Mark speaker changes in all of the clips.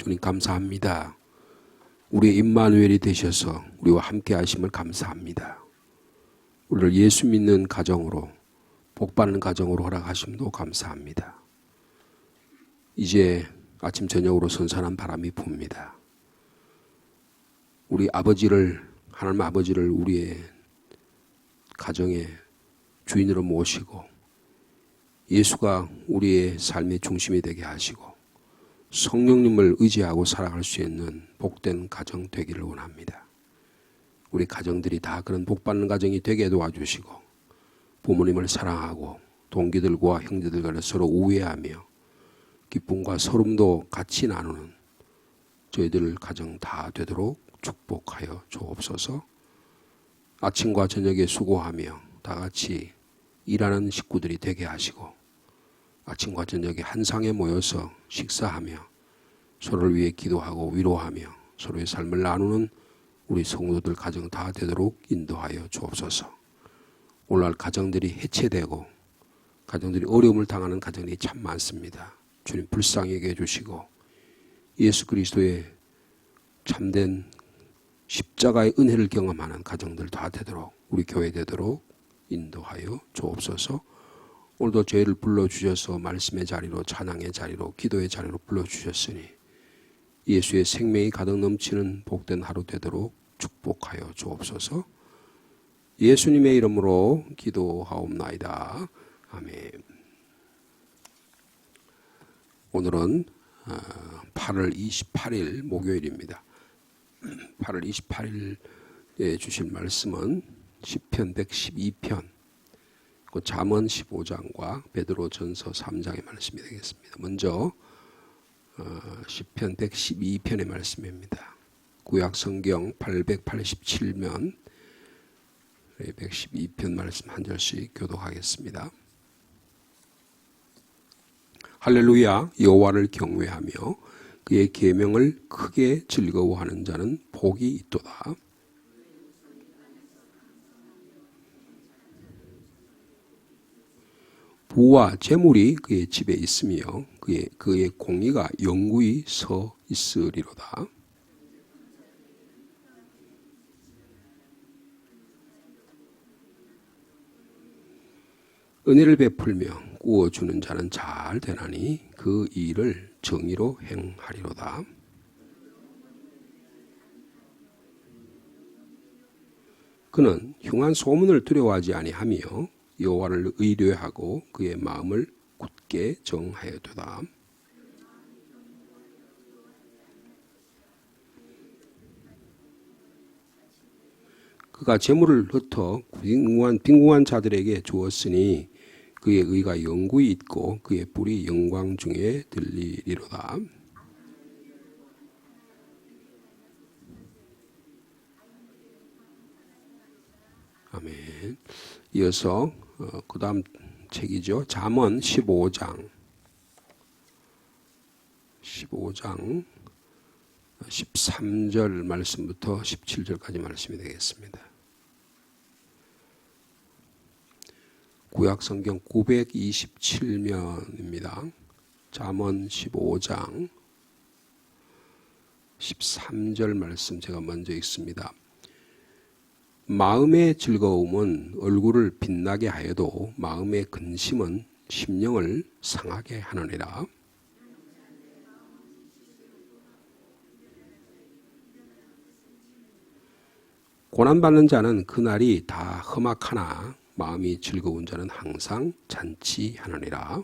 Speaker 1: 주님 감사합니다. 우리의 임마누엘이 되셔서 우리와 함께 하심을 감사합니다. 우리를 예수 믿는 가정으로, 복받는 가정으로 허락하심도 감사합니다. 이제 아침 저녁으로 선선한 바람이 붑니다. 우리 아버지를, 하나님 아버지를 우리의 가정의 주인으로 모시고 예수가 우리의 삶의 중심이 되게 하시고 성령님을 의지하고 살아갈 수 있는 복된 가정 되기를 원합니다. 우리 가정들이 다 그런 복받는 가정이 되게 도와주시고 부모님을 사랑하고 동기들과 형제들과 서로 우애하며 기쁨과 서름도 같이 나누는 저희들 가정 다 되도록 축복하여 주옵소서. 아침과 저녁에 수고하며 다 같이 일하는 식구들이 되게 하시고 아침과 저녁에 한 상에 모여서 식사하며 서로를 위해 기도하고 위로하며 서로의 삶을 나누는 우리 성도들 가정 다 되도록 인도하여 주옵소서. 오늘날 가정들이 해체되고 가정들이 어려움을 당하는 가정이 참 많습니다. 주님 불쌍히 여겨 주시고 예수 그리스도의 참된 십자가의 은혜를 경험하는 가정들 다 되도록 우리 교회 되도록 인도하여 주옵소서. 오늘도 저희를 불러주셔서 말씀의 자리로, 찬양의 자리로, 기도의 자리로 불러주셨으니 예수의 생명이 가득 넘치는 복된 하루 되도록 축복하여 주옵소서. 예수님의 이름으로 기도하옵나이다. 아멘. 오늘은 8월 28일 목요일입니다. 8월 28일에 주실 말씀은 시편 112편, 잠언 15장과 베드로전서 3장의 말씀이 되겠습니다. 먼저 시편 112편의 말씀입니다. 구약성경 887면 112편 말씀 한 절씩 교독하겠습니다. 할렐루야. 여호와를 경외하며 그의 계명을 크게 즐거워하는 자는 복이 있도다. 부와 재물이 그의 집에 있으며 그의 공의가 영구히 서 있으리로다. 은혜를 베풀며 구워주는 자는 잘 되나니 그 일을 정의로 행하리로다. 그는 흉한 소문을 두려워하지 아니하며 여호와를 의뢰하고 그의 마음을 굳게 정하여도다. 그가 재물을 흩어 빈궁한 자들에게 주었으니 그의 의가 영구히 있고 그의 뿔이 영광 중에 들리리로다. 아멘. 이어서 그 다음 책이죠. 잠언 15장 13절 말씀부터 17절까지 말씀이 되겠습니다. 구약성경 927면입니다. 잠언 15장 13절 말씀 제가 먼저 읽습니다. 마음의 즐거움은 얼굴을 빛나게 하여도 마음의 근심은 심령을 상하게 하느니라. 고난받는 자는 그날이 다 험악하나 마음이 즐거운 자는 항상 잔치하느니라.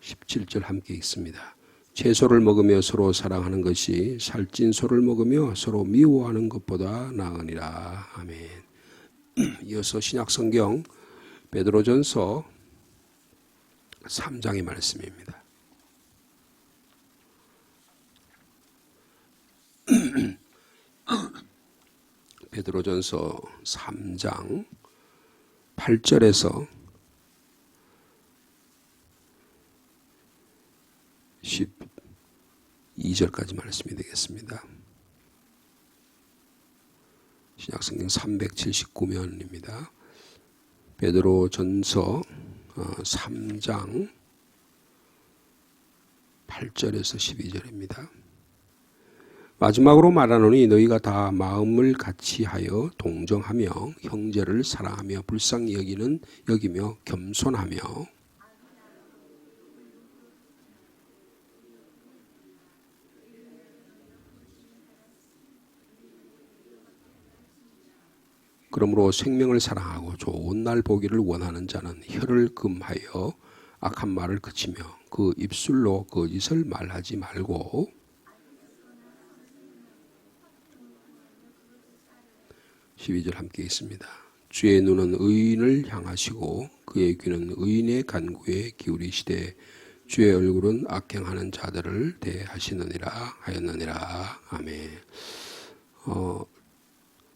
Speaker 1: 17절 함께 읽습니다. 채소를 먹으며 서로 사랑하는 것이 살찐 소를 먹으며 서로 미워하는 것보다 나으니라. 아멘. 이어서 신약성경 베드로전서 3장의 말씀입니다. 베드로전서 3장 8절에서 12절까지 말씀이 되겠습니다. 신약성경 379면입니다. 베드로전서 3장 8절에서 12절입니다. 마지막으로 말하노니 너희가 다 마음을 같이 하여 동정하며 형제를 사랑하며 불쌍히 여기며 겸손하며 그러므로 생명을 사랑하고 좋은 날 보기를 원하는 자는 혀를 금하여 악한 말을 그치며 그 입술로 거짓을 말하지 말고 (12절) 함께 있습니다. 주의 눈은 의인을 향하시고 그의 귀는 의인의 간구에 기울이시되 주의 얼굴은 악행하는 자들을 대하시느니라 하였느니라. 아멘.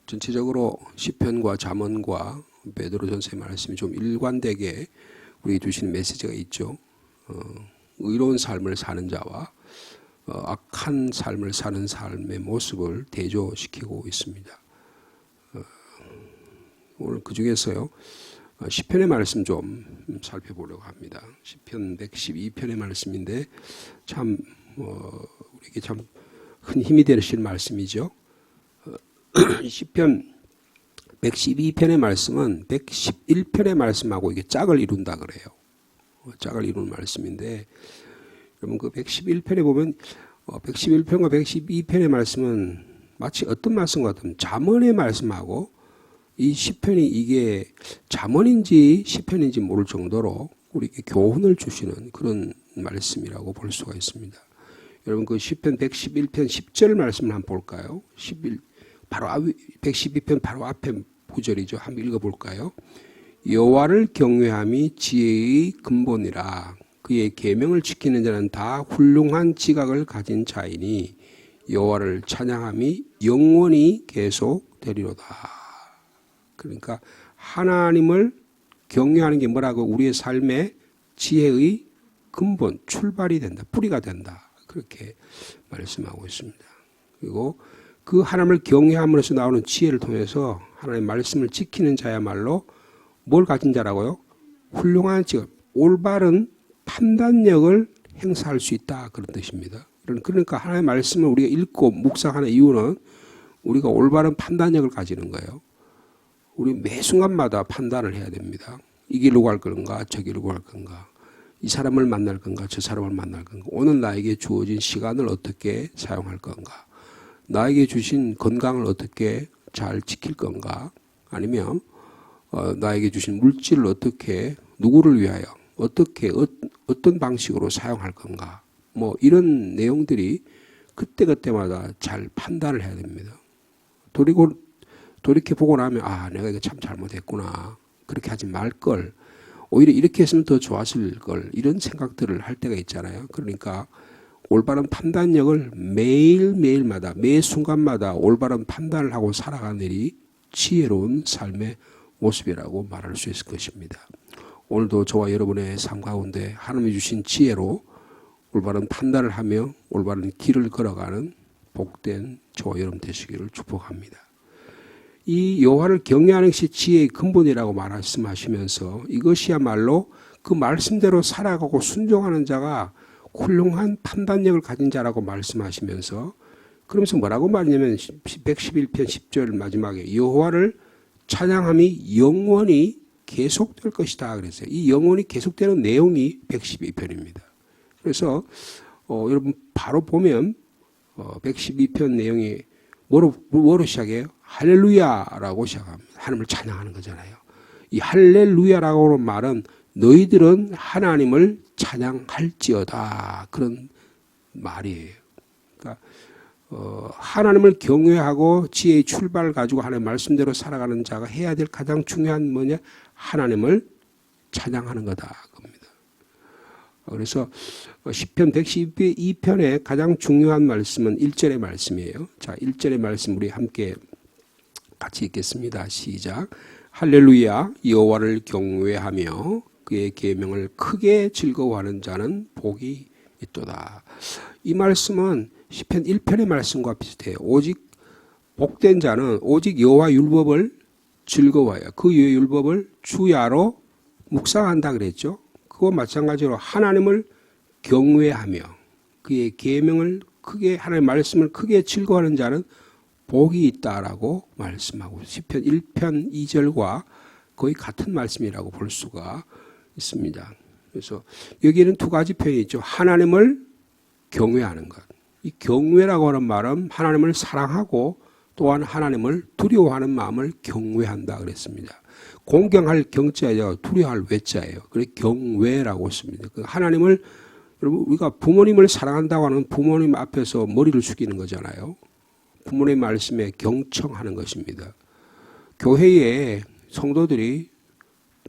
Speaker 1: 전체적으로 시편과 잠언과 베드로전서의 말씀이 좀 일관되게 우리에게 주시는 메시지가 있죠. 의로운 삶을 사는 자와 악한 삶을 사는 삶의 모습을 대조시키고 있습니다. 오늘 그 중에서요 시편의 말씀 좀 살펴보려고 합니다. 시편 112편의 말씀인데 참 우리에게 참 큰 힘이 되실 말씀이죠. 시편 112편의 말씀은 111편의 말씀하고 이게 짝을 이룬다 그래요. 짝을 이루는 말씀인데 여러분 그 111편에 보면 111편과 112편의 말씀은 마치 어떤 말씀 같으면 잠언의 말씀하고 이 시편이 이게 잠언인지 시편인지 모를 정도로 우리에게 교훈을 주시는 그런 말씀이라고 볼 수가 있습니다. 여러분 그 시편 111편 10절 말씀을 한번 볼까요? 112편 바로 앞에 구절이죠. 한번 읽어볼까요? 여호와를 경외함이 지혜의 근본이라 그의 계명을 지키는 자는 다 훌륭한 지각을 가진 자이니 여호와를 찬양함이 영원히 계속되리로다. 그러니까 하나님을 경외하는 게 뭐라고? 우리의 삶의 지혜의 근본, 출발이 된다. 뿌리가 된다. 그렇게 말씀하고 있습니다. 그리고 그 하나님을 경외함으로써 나오는 지혜를 통해서 하나님의 말씀을 지키는 자야말로 뭘 가진 자라고요? 훌륭한 지각, 올바른 판단력을 행사할 수 있다. 그런 뜻입니다. 그러니까 하나님의 말씀을 우리가 읽고 묵상하는 이유는 우리가 올바른 판단력을 가지는 거예요. 우리 매 순간마다 판단을 해야 됩니다. 이 길로 갈 건가 저 길로 갈 건가, 이 사람을 만날 건가 저 사람을 만날 건가, 오늘 나에게 주어진 시간을 어떻게 사용할 건가, 나에게 주신 건강을 어떻게 잘 지킬 건가, 아니면 나에게 주신 물질을 어떻게 누구를 위하여 어떻게 어떤 방식으로 사용할 건가, 뭐 이런 내용들이 그때그때마다 잘 판단을 해야 됩니다. 돌이켜보고 나면 내가 이거 참 잘못했구나, 그렇게 하지 말걸, 오히려 이렇게 했으면 더 좋았을 걸, 이런 생각들을 할 때가 있잖아요. 그러니까 올바른 판단력을 매일매일마다 매 순간마다 올바른 판단을 하고 살아가는 일이 지혜로운 삶의 모습이라고 말할 수 있을 것입니다. 오늘도 저와 여러분의 삶 가운데 하나님이 주신 지혜로 올바른 판단을 하며 올바른 길을 걸어가는 복된 저와 여러분 되시기를 축복합니다. 이 여호와를 경외하는 것이 지혜의 근본이라고 말씀하시면서 이것이야말로 그 말씀대로 살아가고 순종하는 자가 훌륭한 판단력을 가진 자라고 말씀하시면서, 그러면서 뭐라고 말하냐면 111편 10절 마지막에 여호와를 찬양함이 영원히 계속될 것이다 그랬어요. 이 영원히 계속되는 내용이 112편입니다. 그래서 여러분 바로 보면 112편 내용이 뭐로 시작해요? 할렐루야라고 시작합니다. 하나님을 찬양하는 거잖아요. 이 할렐루야라고 하는 말은 너희들은 하나님을 찬양할지어다, 그런 말이에요. 그러니까 하나님을 경외하고 지혜의 출발을 가지고 하나님의 말씀대로 살아가는 자가 해야 될 가장 중요한 뭐냐? 하나님을 찬양하는 거다 겁니다. 그래서 시편 112편의 가장 중요한 말씀은 1절의 말씀이에요. 자, 1절의 말씀 우리 함께 같이 읽겠습니다. 시작. 할렐루야, 여호와를 경외하며 그의 계명을 크게 즐거워하는 자는 복이 있도다. 이 말씀은 시편 1편의 말씀과 비슷해요. 오직 복된 자는 오직 여호와 율법을 즐거워해요. 그 율법을 주야로 묵상한다 그랬죠. 그거 마찬가지로 하나님을 경외하며 그의 계명을 크게 하나님의 말씀을 크게 즐거워하는 자는 복이 있다라고 말씀하고 시편 1편 2절과 거의 같은 말씀이라고 볼 수가 있습니다. 그래서 여기에는 두 가지 표현이 있죠. 하나님을 경외하는 것. 이 경외라고 하는 말은 하나님을 사랑하고 또한 하나님을 두려워하는 마음을 경외한다 그랬습니다. 공경할 경자예요. 두려워할 외자예요. 그래서 경외라고 했습니다. 하나님을 여러분 우리가 부모님을 사랑한다고 하는 부모님 앞에서 머리를 숙이는 거잖아요. 부모님 말씀에 경청하는 것입니다. 교회에 성도들이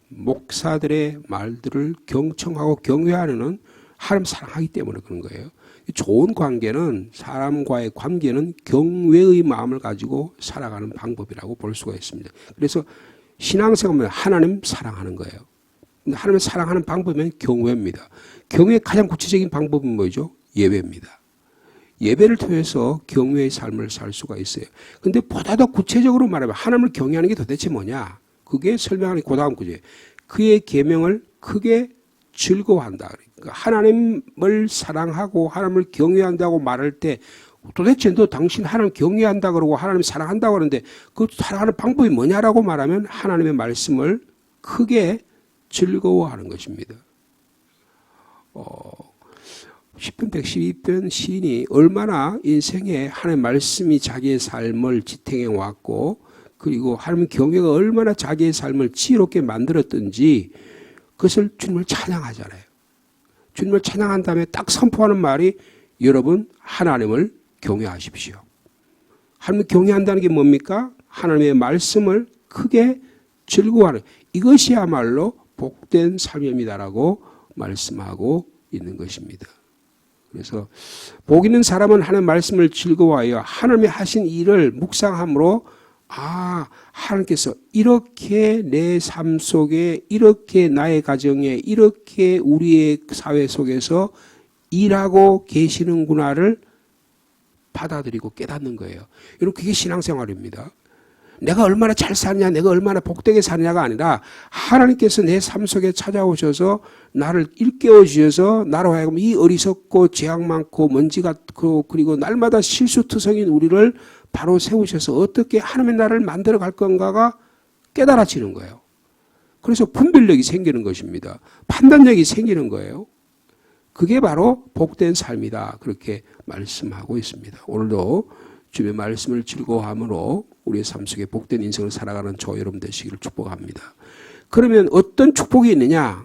Speaker 1: 목사들의 말들을 경청하고 경외하는 하나님 사랑하기 때문에 그런 거예요. 좋은 관계는 사람과의 관계는 경외의 마음을 가지고 살아가는 방법이라고 볼 수가 있습니다. 그래서 신앙생활은 하나님 사랑하는 거예요. 하나님을 사랑하는 방법은 경외입니다. 경외의 가장 구체적인 방법은 뭐죠? 예배입니다. 예배를 통해서 경외의 삶을 살 수가 있어요. 그런데 보다 더 구체적으로 말하면 하나님을 경외하는 게 도대체 뭐냐? 그게 설명하는 그 다음 구절이에요. 그의 계명을 크게 즐거워한다. 그러니까 하나님을 사랑하고 하나님을 경외한다고 말할 때 도대체 너 당신 하나님 경외한다 그러고 하나님 사랑한다고 하는데 그 사랑하는 방법이 뭐냐라고 말하면 하나님의 말씀을 크게 즐거워하는 것입니다. 시편 112편 시인이 얼마나 인생에 하나님의 말씀이 자기의 삶을 지탱해 왔고 그리고 하나님 경외가 얼마나 자기의 삶을 지혜롭게 만들었던지 그것을 주님을 찬양하잖아요. 주님을 찬양한 다음에 딱 선포하는 말이 여러분 하나님을 경외하십시오. 하나님을 경외한다는 게 뭡니까? 하나님의 말씀을 크게 즐거워하는 이것이야말로 복된 삶입니다라고 말씀하고 있는 것입니다. 그래서 복 있는 사람은 하나님의 말씀을 즐거워하여 하나님이 하신 일을 묵상함으로 하나님께서 이렇게 내 삶 속에 이렇게 나의 가정에 이렇게 우리의 사회 속에서 일하고 계시는구나를 받아들이고 깨닫는 거예요. 여러분 그게 신앙생활입니다. 내가 얼마나 잘 사느냐 내가 얼마나 복되게 사느냐가 아니라 하나님께서 내 삶 속에 찾아오셔서 나를 일깨워 주셔서 나로 하여금 이 어리석고 죄악 많고 먼지 같고 그리고 날마다 실수투성인 우리를 바로 세우셔서 어떻게 하나님의 나라를 만들어 갈 건가가 깨달아지는 거예요. 그래서 분별력이 생기는 것입니다. 판단력이 생기는 거예요. 그게 바로 복된 삶이다. 그렇게 말씀하고 있습니다. 오늘도 주님의 말씀을 즐거워함으로 우리의 삶 속에 복된 인생을 살아가는 저 여러분 되시기를 축복합니다. 그러면 어떤 축복이 있느냐?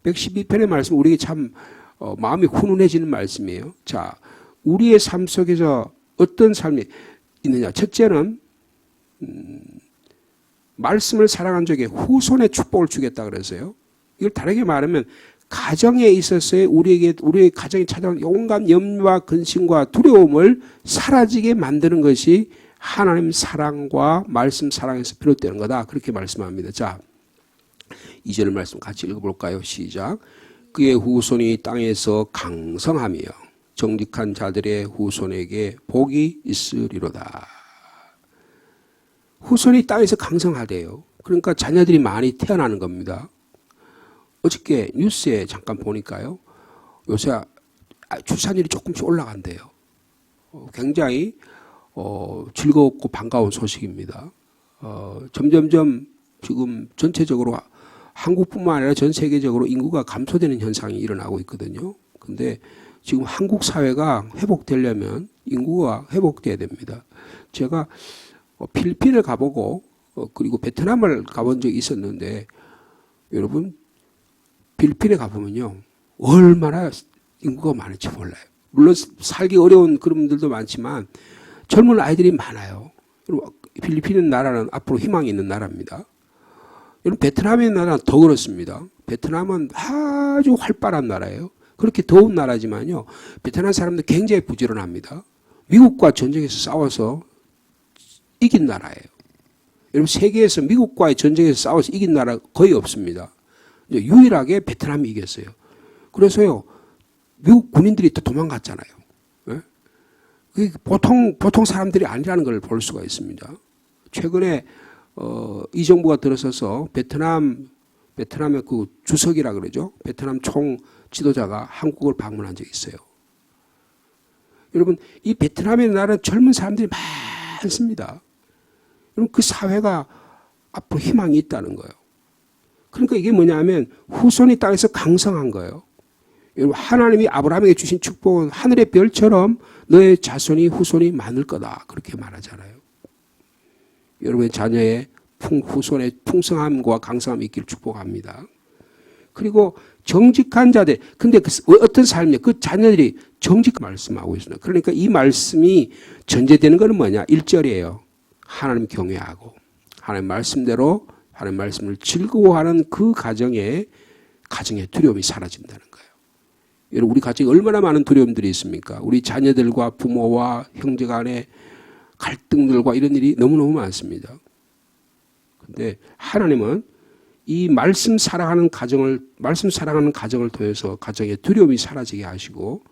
Speaker 1: 112편의 말씀 우리에게 참 마음이 훈훈해지는 말씀이에요. 자, 우리의 삶 속에서 어떤 삶이 있느냐? 첫째는 말씀을 사랑한 적에 후손의 축복을 주겠다 그래서요. 이걸 다르게 말하면 가정에 있어서의 우리의 가정에 찾아온 온갖 염려와 근심과 두려움을 사라지게 만드는 것이 하나님 사랑과 말씀 사랑에서 비롯되는 거다. 그렇게 말씀합니다. 자, 2절 말씀 같이 읽어볼까요? 시작. 그의 후손이 땅에서 강성하며 정직한 자들의 후손에게 복이 있으리로다. 후손이 땅에서 강성하대요. 그러니까 자녀들이 많이 태어나는 겁니다. 어저께 뉴스에 잠깐 보니까요. 요새 출산율이 조금씩 올라간대요. 굉장히 즐겁고 반가운 소식입니다. 점점점 지금 전체적으로 한국뿐만 아니라 전 세계적으로 인구가 감소되는 현상이 일어나고 있거든요. 근데 지금 한국 사회가 회복되려면 인구가 회복돼야 됩니다. 제가 필리핀을 가보고 그리고 베트남을 가본 적이 있었는데 여러분 필리핀에 가보면요 얼마나 인구가 많을지 몰라요. 물론 살기 어려운 그런 분들도 많지만 젊은 아이들이 많아요. 필리핀 나라는 앞으로 희망이 있는 나라입니다. 여러분 베트남의 나라는 더 그렇습니다. 베트남은 아주 활발한 나라예요. 그렇게 더운 나라지만요 베트남 사람들 굉장히 부지런합니다. 미국과 전쟁에서 싸워서 이긴 나라예요. 여러분 세계에서 미국과의 전쟁에서 싸워서 이긴 나라 거의 없습니다. 유일하게 베트남이 이겼어요. 그래서요 미국 군인들이 또 도망갔잖아요. 네? 보통 사람들이 아니라는 걸 볼 수가 있습니다. 최근에 이 정부가 들어서서 베트남 베트남의 그 주석이라 그러죠. 베트남 총 지도자가 한국을 방문한 적이 있어요. 여러분, 이 베트남의 나라는 젊은 사람들이 많습니다. 여러분, 그 사회가 앞으로 희망이 있다는 거예요. 그러니까 이게 뭐냐면 후손이 땅에서 강성한 거예요. 여러분, 하나님이 아브라함에게 주신 축복은 하늘의 별처럼 너의 자손이 후손이 많을 거다. 그렇게 말하잖아요. 여러분의 자녀의 후손의 풍성함과 강성함이 있기를 축복합니다. 그리고 정직한 자들, 근데 어떤 삶이냐? 그 자녀들이 정직한 말씀하고 있습니다. 그러니까 이 말씀이 전제되는 것은 뭐냐? 1절이에요. 하나님 경외하고 하나님 말씀대로 하나님 말씀을 즐거워하는 그 가정의 두려움이 사라진다는 거예요. 여러분, 우리 가정에 얼마나 많은 두려움들이 있습니까? 우리 자녀들과 부모와 형제 간의 갈등들과 이런 일이 너무너무 많습니다. 근데 하나님은 이 말씀 사랑하는 가정을 통해서 가정의 두려움이 사라지게 하시고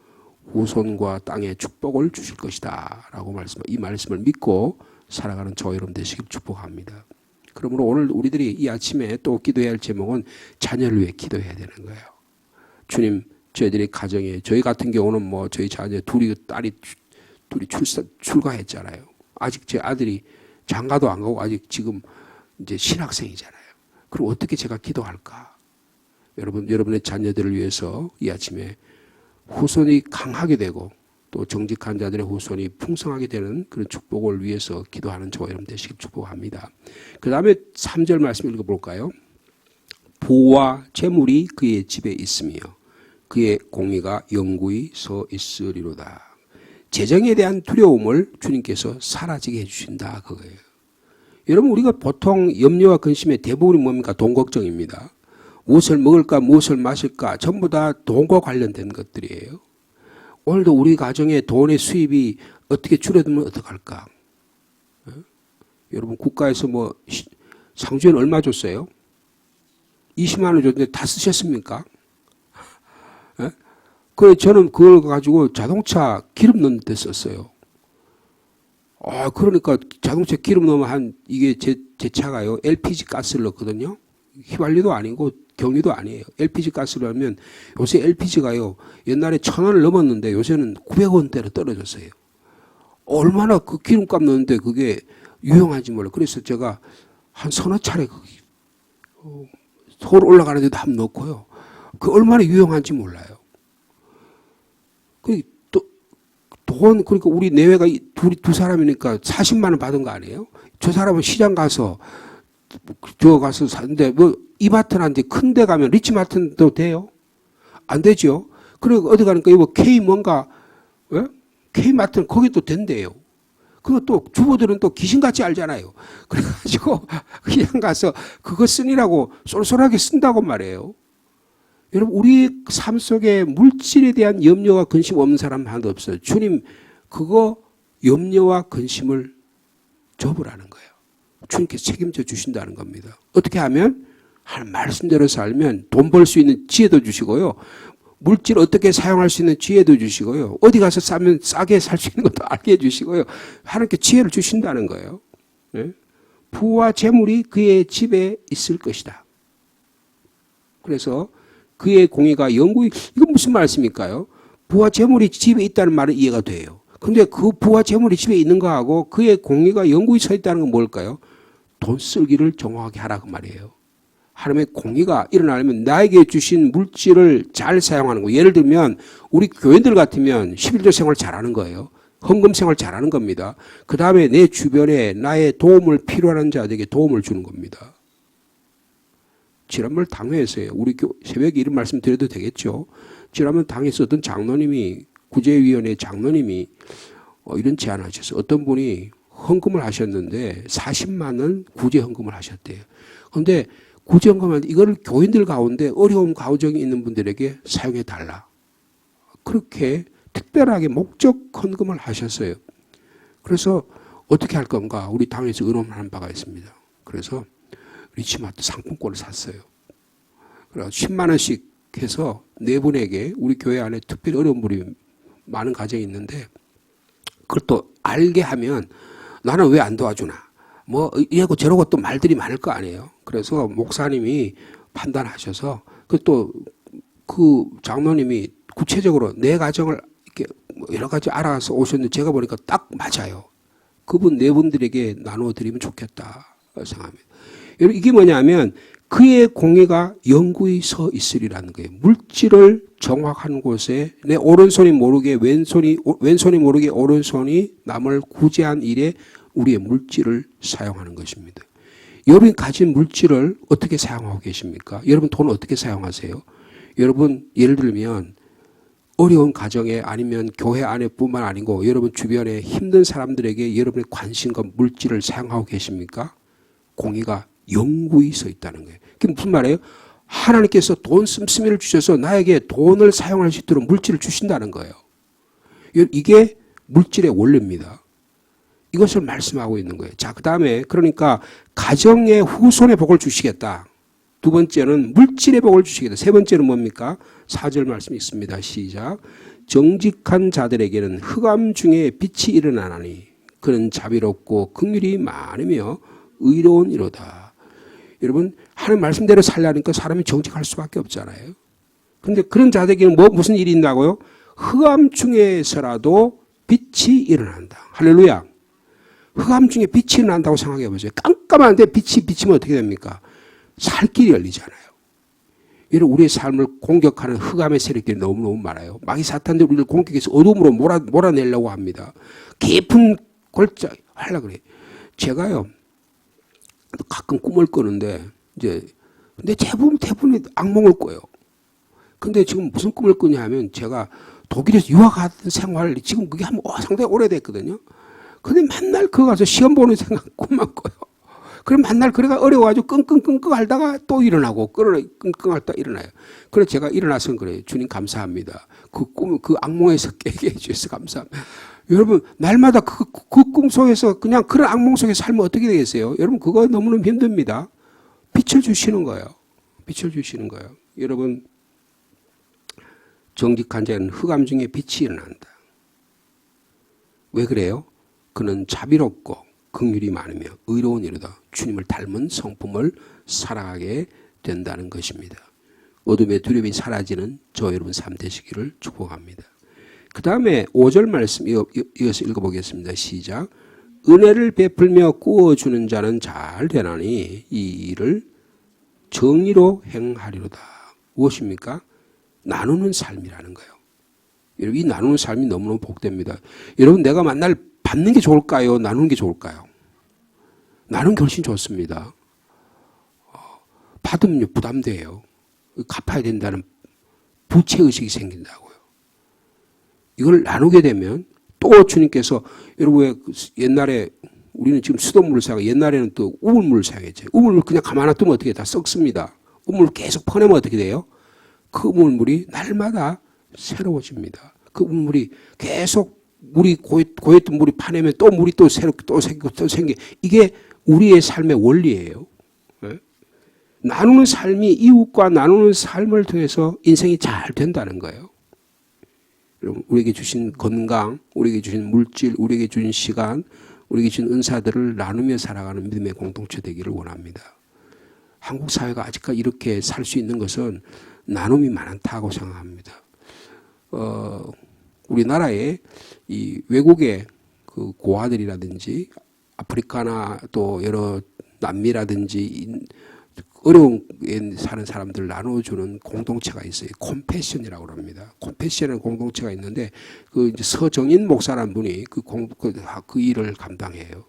Speaker 1: 후손과 땅에 축복을 주실 것이다 라고 이 말씀을 믿고 살아가는 저와 여러분 되시길 축복합니다. 그러므로 오늘 우리들이 이 아침에 또 기도해야 할 제목은 자녀를 위해 기도해야 되는 거예요. 주님, 저희들이 가정에, 저희 같은 경우는 뭐 저희 자녀 딸이 둘이 출가했잖아요. 아직 제 아들이 장가도 안 가고 아직 지금 이제 신학생이잖아요. 그럼 어떻게 제가 기도할까? 여러분의 자녀들을 위해서 이 아침에 후손이 강하게 되고 또 정직한 자들의 후손이 풍성하게 되는 그런 축복을 위해서 기도하는 저와 여러분 되시길 축복합니다. 그 다음에 3절 말씀 읽어볼까요? 부와 재물이 그의 집에 있으며 그의 공의가 영구히 서 있으리로다. 재정에 대한 두려움을 주님께서 사라지게 해주신다 그거예요. 여러분, 우리가 보통 염려와 근심의 대부분이 뭡니까? 돈 걱정입니다. 무엇을 먹을까 무엇을 마실까 전부 다 돈과 관련된 것들이에요. 오늘도 우리 가정의 돈의 수입이 어떻게 줄어들면 어떡할까? 여러분, 국가에서 뭐 상주엔 얼마 줬어요? 20만 원 줬는데 다 쓰셨습니까? 그래, 저는 그걸 가지고 자동차 기름 넣는 데 썼어요. 그러니까 자동차 기름 넣으면 이게 제 차가요. LPG 가스를 넣거든요. 휘발유도 아니고 경유도 아니에요. LPG 가스를 하면 요새 LPG가요. 옛날에 1,000원을 넘었는데 요새는 900원대로 떨어졌어요. 얼마나 그 기름값 넣는데 그게 유용한지 몰라요. 그래서 제가 한 서너 차례 서울 올라가는데도 한번 넣고요. 그 얼마나 유용한지 몰라요. 그러니까 우리 내외가 두 사람이니까 40만 원 받은 거 아니에요? 저 사람은 시장 가서 샀는데 뭐 이마트나 큰 데 가면 리치마트도 돼요? 안 되죠. 그리고 어디 가니까 이거 K 뭔가 K마트는 거기도 된대요. 그거 또 주부들은 또 귀신같이 알잖아요. 그래가지고 그냥 가서 그거 쓰니라고 쏠쏠하게 쓴다고 말해요. 여러분, 우리 삶 속에 물질에 대한 염려와 근심 없는 사람 하나도 없어요. 주님, 그거 염려와 근심을 접으라는 거예요. 주님께서 책임져 주신다는 겁니다. 어떻게 하면? 한 말씀대로 살면 돈 벌 수 있는 지혜도 주시고요. 물질 어떻게 사용할 수 있는 지혜도 주시고요. 어디 가서 싸면 싸게 살 수 있는 것도 알게 해주시고요. 하나님께 지혜를 주신다는 거예요. 부와 재물이 그의 집에 있을 것이다. 그래서 그의 공의가 영구히, 이건 무슨 말씀일까요? 부와 재물이 집에 있다는 말은 이해가 돼요. 근데 그 부와 재물이 집에 있는 거하고 그의 공의가 영구히 서 있다는 건 뭘까요? 돈 쓸기를 정확하게 하라 그 말이에요. 하나님의 공의가 일어나려면 나에게 주신 물질을 잘 사용하는 거. 예를 들면 우리 교인들 같으면 11조 생활 잘하는 거예요. 헌금 생활 잘하는 겁니다. 그 다음에 내 주변에 나의 도움을 필요한 자들에게 도움을 주는 겁니다. 지난번 당회에서요. 우리 새벽에 이런 말씀 드려도 되겠죠. 지난번 당에서 어떤 장로님이 구제위원회 장로님이 이런 제안하셨어요. 어떤 분이 헌금을 하셨는데 40만 원 구제 헌금을 하셨대요. 그런데 구제 헌금을 이거를 교인들 가운데 어려운 가정이 있는 분들에게 사용해 달라. 그렇게 특별하게 목적 헌금을 하셨어요. 그래서 어떻게 할 건가? 우리 당에서 의논한 바가 있습니다. 그래서 리치마트 상품권을 샀어요. 그래서 10만 원씩 해서 네 분에게 우리 교회 안에 특별히 어려운 분이 많은 가정이 있는데 그걸 또 알게 하면 나는 왜 안 도와주나? 뭐 이러고 저러고 또 말들이 많을 거 아니에요. 그래서 목사님이 판단하셔서 그 장로님이 구체적으로 내 가정을 이렇게 여러 가지 알아서 오셨는데 제가 보니까 딱 맞아요. 그분 네 분들에게 나눠드리면 좋겠다 생각합니다. 여러분 이게 뭐냐면 그의 공의가 영구히 서 있으리라는 거예요. 물질을 정확한 곳에 내 오른손이 모르게 왼손이 모르게 오른손이 남을 구제한 일에 우리의 물질을 사용하는 것입니다. 여러분이 가진 물질을 어떻게 사용하고 계십니까? 여러분 돈 어떻게 사용하세요? 여러분 예를 들면 어려운 가정에 아니면 교회 안에뿐만 아니고 여러분 주변에 힘든 사람들에게 여러분의 관심과 물질을 사용하고 계십니까? 공의가 영구히 서 있다는 거예요. 그게 무슨 말이에요? 하나님께서 돈 씀씀이를 주셔서 나에게 돈을 사용할 수 있도록 물질을 주신다는 거예요. 이게 물질의 원리입니다. 이것을 말씀하고 있는 거예요. 자, 그 다음에 그러니까 가정의 후손의 복을 주시겠다. 두 번째는 물질의 복을 주시겠다. 세 번째는 뭡니까? 4절 말씀이 있습니다. 시작. 정직한 자들에게는 흑암 중에 빛이 일어나나니 그는 자비롭고 긍휼이 많으며 의로운 이로다. 여러분 하나님 말씀대로 살려니까 사람이 정직할 수밖에 없잖아요. 그런데 그런 자들에게는 무슨 일이 있다고요? 흑암 중에서라도 빛이 일어난다. 할렐루야. 흑암 중에 빛이 일어난다고 생각해 보세요. 깜깜한데 빛이 비치면 어떻게 됩니까? 살 길이 열리잖아요. 여러분 우리의 삶을 공격하는 흑암의 세력들이 너무너무 많아요. 마귀 사탄들 우리를 공격해서 어둠으로 몰아내려고 합니다. 깊은 골짜 하려고 그래요. 제가요 가끔 꿈을 꾸는데 근데 대부분이 악몽을 꿔요. 근데 지금 무슨 꿈을 꾸냐 하면 제가 독일에서 유학하던 생활 지금 그게 상당히 오래됐거든요. 근데 맨날 그거 가서 시험 보는 생각 꿈만 꿔요. 그럼 맨날 그래가 어려워가지고 끙끙끙끙 앓다가 또 일어나고 끙끙 앓다 일어나요. 그래서 제가 일어나서는 그래요. 주님 감사합니다. 그 악몽에서 깨게 해주셔서 감사합니다. 여러분 날마다 그 꿈 속에서 그냥 그런 악몽 속에 살면 어떻게 되겠어요? 여러분 그거 너무너무 힘듭니다. 빛을 주시는 거예요. 빛을 주시는 거예요. 여러분 정직한 자는 흑암 중에 빛이 일어난다. 왜 그래요? 그는 자비롭고 긍휼이 많으며 의로운 이로다. 주님을 닮은 성품을 살아가게 된다는 것입니다. 어둠의 두려움이 사라지는 저 여러분 삶 되시기를 축복합니다. 그 다음에 5절 말씀 이어서 읽어보겠습니다. 시작. 은혜를 베풀며 구워주는 자는 잘 되나니 이 일을 정의로 행하리로다. 무엇입니까? 나누는 삶이라는 거예요. 여러분 이 나누는 삶이 너무너무 복됩니다. 여러분 내가 만날 받는 게 좋을까요? 나누는 게 좋을까요? 나누는 게 훨씬 좋습니다. 받으면 부담돼요. 갚아야 된다는 부채의식이 생긴다고요. 이걸 나누게 되면 또 주님께서 여러분 왜 옛날에 우리는 지금 수돗물을 사용하고 옛날에는 또 우물물을 사용했죠. 우물물 그냥 가만 놔두면 어떻게 다 썩습니다. 우물을 계속 퍼내면 어떻게 돼요? 그 우물물이 날마다 새로워집니다. 그 우물물이 계속 물이 고였던 물이 파내면 또 물이 또 새롭게 또 생기고 또 생기. 이게 우리의 삶의 원리예요. 네? 나누는 삶이 이웃과 나누는 삶을 통해서 인생이 잘 된다는 거예요. 여러분 우리에게 주신 건강, 우리에게 주신 물질, 우리에게 주신 시간, 우리에게 주신 은사들을 나누며 살아가는 믿음의 공동체 되기를 원합니다. 한국 사회가 아직까지 이렇게 살 수 있는 것은 나눔이 많다고 생각합니다. 우리나라에 이 외국의 그 고아들이라든지 아프리카나 또 여러 남미라든지 어려운 에 사는 사람들 나눠주는 공동체가 있어요. 콤패션이라고 합니다. 콤패션이라는 공동체가 있는데 그 이제 서정인 목사라는 분이 그 일을 감당해요.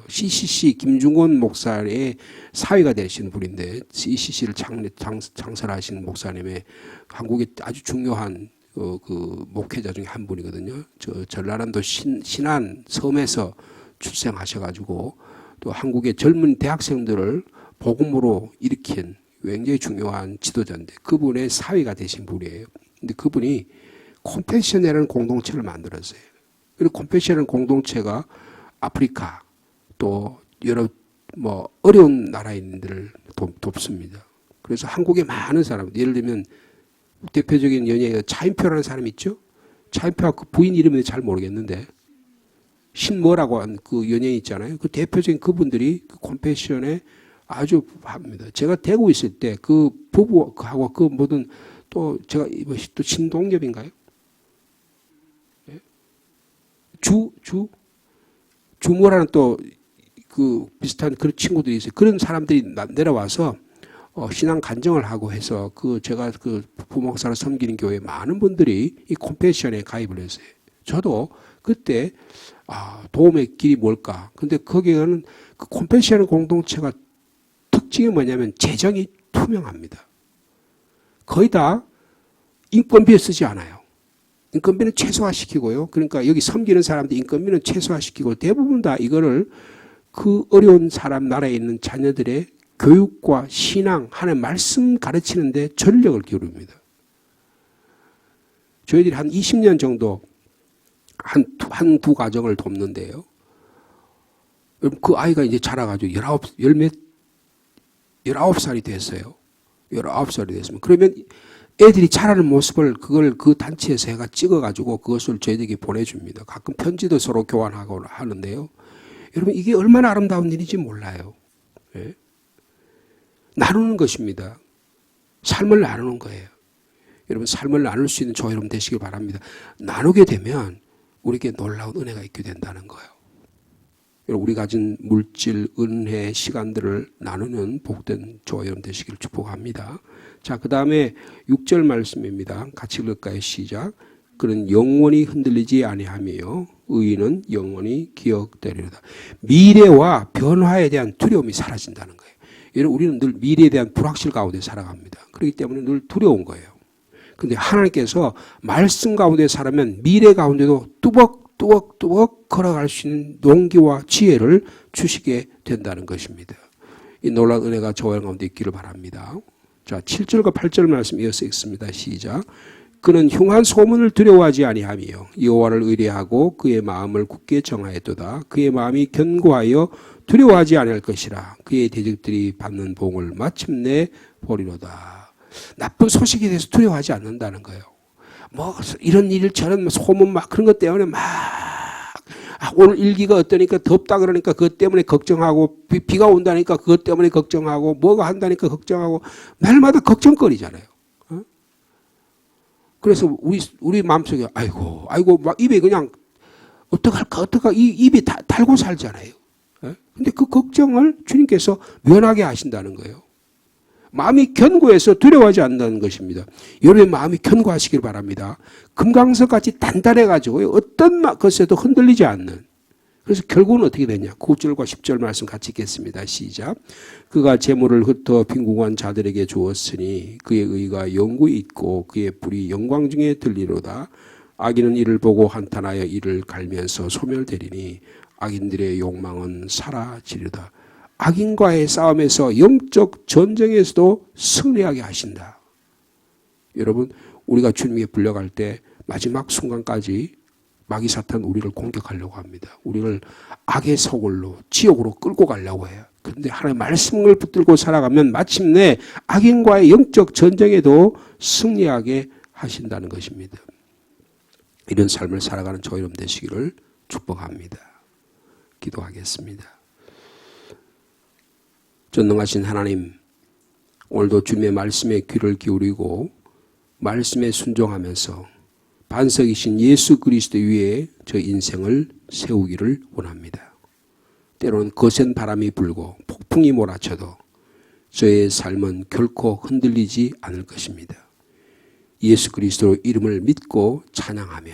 Speaker 1: CCC 김중곤 목사의 사위가 되신 분인데 CCC를 창설하신 목사님의 한국의 아주 중요한 그 목회자 중에 한 분이거든요. 전라남도 신안 섬에서 출생하셔가지고 또 한국의 젊은 대학생들을 복음으로 일으킨 굉장히 중요한 지도자인데 그분의 사위가 되신 분이에요. 근데 그분이 콤패션이라는 공동체를 만들었어요. 그리고 콤패션이라는 공동체가 아프리카 또 여러 어려운 나라인들을 돕습니다. 그래서 한국의 많은 사람들, 예를 들면 대표적인 연예인 차인표라는 사람이 있죠. 차인표가 그 부인 이름은 잘 모르겠는데 신뭐라고 한 그 연예인 있잖아요. 그 대표적인 그분들이 그 콤패션의 아주 합니다. 제가 대구 있을 때 그 부부하고 그 모든 또 제가 또 신동엽인가요? 주모라는 또 그 비슷한 그런 친구들이 있어요. 그런 사람들이 내려와서 신앙 간증을 하고 해서 제가 그 부목사로 섬기는 교회 많은 분들이 이 컴패션에 가입을 했어요. 저도 그때 도움의 길이 뭘까? 근데 거기에는 그 컴패션 공동체가 특징이 뭐냐면 재정이 투명합니다. 거의 다 인건비에 쓰지 않아요. 인건비는 최소화시키고요. 그러니까 여기 섬기는 사람들 인건비는 최소화시키고 대부분 다 이거를 그 어려운 사람 나라에 있는 자녀들의 교육과 신앙, 하나님 말씀 가르치는데 전력을 기울입니다. 저희들이 한 20년 정도 한 두 가정을 돕는데요. 그 아이가 이제 자라가지고 19살이 됐어요. 19살이 됐으면. 그러면 애들이 자라는 모습을 그 단체에서 해가 찍어가지고 그것을 저희들에게 보내줍니다. 가끔 편지도 서로 교환하고 하는데요. 여러분, 이게 얼마나 아름다운 일인지 몰라요. 예? 나누는 것입니다. 삶을 나누는 거예요. 여러분, 삶을 나눌 수 있는 저와 여러분 되시길 바랍니다. 나누게 되면 우리에게 놀라운 은혜가 있게 된다는 거예요. 여러분, 우리 가진 물질, 은혜, 시간들을 나누는 복된 저와 여러분 되시기를 축복합니다. 자, 그 다음에 6절 말씀입니다. 같이 읽을까요? 시작. 그는 영원히 흔들리지 아니하며 의인은 영원히 기억되리로다. 미래와 변화에 대한 두려움이 사라진다는 거예요. 여러분, 우리는 늘 미래에 대한 불확실 가운데 살아갑니다. 그렇기 때문에 늘 두려운 거예요. 그런데 하나님께서 말씀 가운데 살아면 미래 가운데도 뚜벅뚜벅 걸어갈 수 있는 용기와 지혜를 주시게 된다는 것입니다. 이 놀라운 은혜가 저와 가운데 있기를 바랍니다. 자, 7절과 8절 말씀 이어서 읽습니다. 시작. 그는 흉한 소문을 두려워하지 아니하며 여호와를 의뢰하고 그의 마음을 굳게 정하였도다. 그의 마음이 견고하여 두려워하지 아니할 것이라. 그의 대적들이 받는 복을 마침내 보리로다. 나쁜 소식에 대해서 두려워하지 않는다는 거예요. 뭐 이런 일 저런 소문 막 그런 것 때문에 막 오늘 일기가 어떠니까 덥다 그러니까 그것 때문에 걱정하고 비가 온다니까 그것 때문에 걱정하고 뭐가 한다니까 걱정하고 날마다 걱정거리잖아요. 그래서 우리 마음속에 아이고 막 입에 그냥 어떡할까 이 입이 달고 살잖아요. 근데 그 걱정을 주님께서 면하게 하신다는 거예요. 마음이 견고해서 두려워하지 않는다는 것입니다. 여러분의 마음이 견고하시길 바랍니다. 금강석같이 단단해가지고 어떤 것에도 흔들리지 않는. 그래서 결국은 어떻게 되냐. 9절과 10절 말씀 같이 읽겠습니다. 시작. 그가 재물을 흩어 빈궁한 자들에게 주었으니 그의 의가 영구히 있고 그의 불이 영광 중에 들리로다. 악인은 이를 보고 한탄하여 이를 갈면서 소멸되리니 악인들의 욕망은 사라지리로다. 악인과의 싸움에서 영적 전쟁에서도 승리하게 하신다. 여러분, 우리가 주님께 불려갈 때 마지막 순간까지 마귀 사탄 우리를 공격하려고 합니다. 우리를 악의 서굴로 지옥으로 끌고 가려고 해요. 그런데 하나님의 말씀을 붙들고 살아가면 마침내 악인과의 영적 전쟁에도 승리하게 하신다는 것입니다. 이런 삶을 살아가는 저희 여러분 되시기를 축복합니다. 기도하겠습니다. 전능하신 하나님, 오늘도 주님의 말씀에 귀를 기울이고 말씀에 순종하면서 반석이신 예수 그리스도 위에 저 인생을 세우기를 원합니다. 때로는 거센 바람이 불고 폭풍이 몰아쳐도 저의 삶은 결코 흔들리지 않을 것입니다. 예수 그리스도 이름을 믿고 찬양하며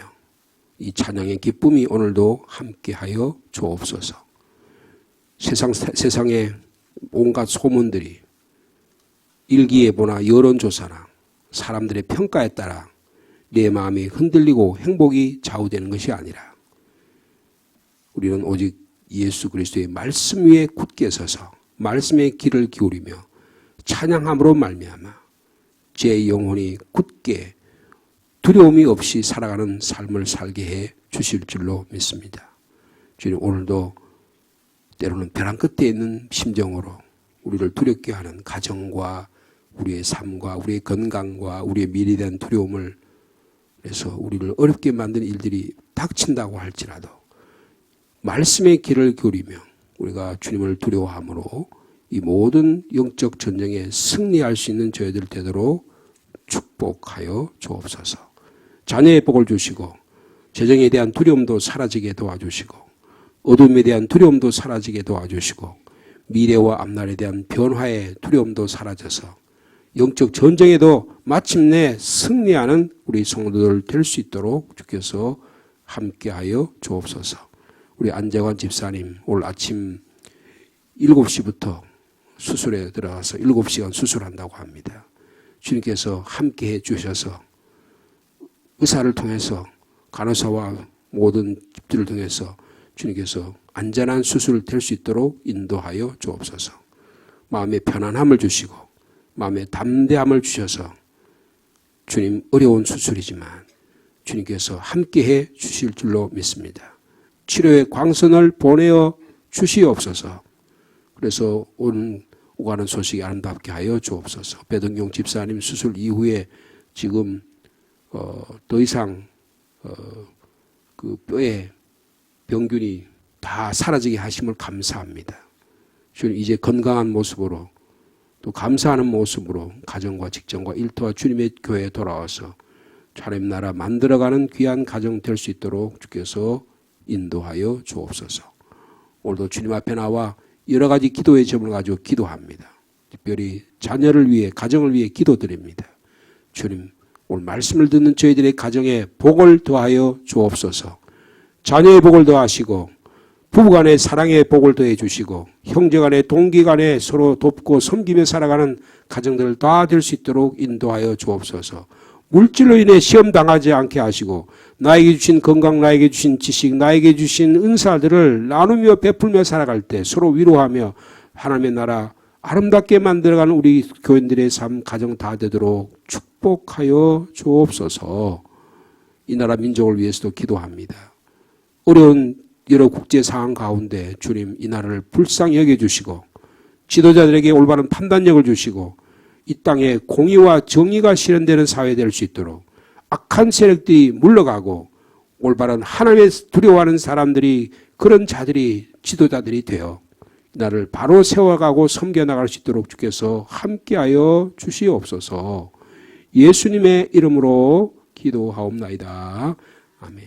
Speaker 1: 이 찬양의 기쁨이 오늘도 함께하여 주옵소서. 세상에 온갖 소문들이 일기예보나 여론조사나 사람들의 평가에 따라 내 마음이 흔들리고 행복이 좌우되는 것이 아니라 우리는 오직 예수 그리스도의 말씀 위에 굳게 서서 말씀의 귀를 기울이며 찬양함으로 말미암아 제 영혼이 굳게 두려움이 없이 살아가는 삶을 살게 해 주실 줄로 믿습니다. 주님, 오늘도 때로는 벼랑 끝에 있는 심정으로 우리를 두렵게 하는 가정과 우리의 삶과 우리의 건강과 우리의 미래에 대한 두려움을 그래서 우리를 어렵게 만든 일들이 닥친다고 할지라도 말씀의 길을 기울이며 우리가 주님을 두려워함으로 이 모든 영적 전쟁에 승리할 수 있는 저희들 되도록 축복하여 주옵소서. 자녀의 복을 주시고 재정에 대한 두려움도 사라지게 도와주시고 어둠에 대한 두려움도 사라지게 도와주시고 미래와 앞날에 대한 변화의 두려움도 사라져서 영적 전쟁에도 마침내 승리하는 우리 성도들 될 수 있도록 주께서 함께하여 주옵소서. 우리 안재관 집사님 오늘 아침 7시부터 수술에 들어가서 7시간 수술한다고 합니다. 주님께서 함께해 주셔서 의사를 통해서 간호사와 모든 집들을 통해서 주님께서 안전한 수술 될 수 있도록 인도하여 주옵소서. 마음의 편안함을 주시고 마음의 담대함을 주셔서 주님 어려운 수술이지만 주님께서 함께해 주실 줄로 믿습니다. 치료의 광선을 보내어 주시옵소서. 그래서 오가는 소식이 아름답게 하여 주옵소서. 배동경 집사님 수술 이후에 지금 더 이상 그 뼈에 병균이 다 사라지게 하심을 감사합니다. 주님 이제 건강한 모습으로 또 감사하는 모습으로 가정과 직장과 일터와 주님의 교회에 돌아와서 하나님 나라 만들어가는 귀한 가정 될 수 있도록 주께서 인도하여 주옵소서. 오늘도 주님 앞에 나와 여러 가지 기도의 점을 가지고 기도합니다. 특별히 자녀를 위해 가정을 위해 기도드립니다. 주님 오늘 말씀을 듣는 저희들의 가정에 복을 더하여 주옵소서. 자녀의 복을 더하시고 부부간의 사랑의 복을 더해 주시고 형제간의 동기간에 서로 돕고 섬기며 살아가는 가정들을 다 될 수 있도록 인도하여 주옵소서. 물질로 인해 시험 당하지 않게 하시고 나에게 주신 건강, 나에게 주신 지식, 나에게 주신 은사들을 나누며 베풀며 살아갈 때 서로 위로하며 하나님의 나라 아름답게 만들어가는 우리 교인들의 삶, 가정 다 되도록 축복하여 주옵소서. 이 나라 민족을 위해서도 기도합니다. 어려운 여러 국제 상황 가운데 주님 이 나라를 불쌍히 여겨주시고 지도자들에게 올바른 판단력을 주시고 이 땅에 공의와 정의가 실현되는 사회 될 수 있도록 악한 세력들이 물러가고 올바른 하나님의 두려워하는 사람들이 그런 자들이 지도자들이 되어 나를 바로 세워가고 섬겨나갈 수 있도록 주께서 함께하여 주시옵소서. 예수님의 이름으로 기도하옵나이다. 아멘.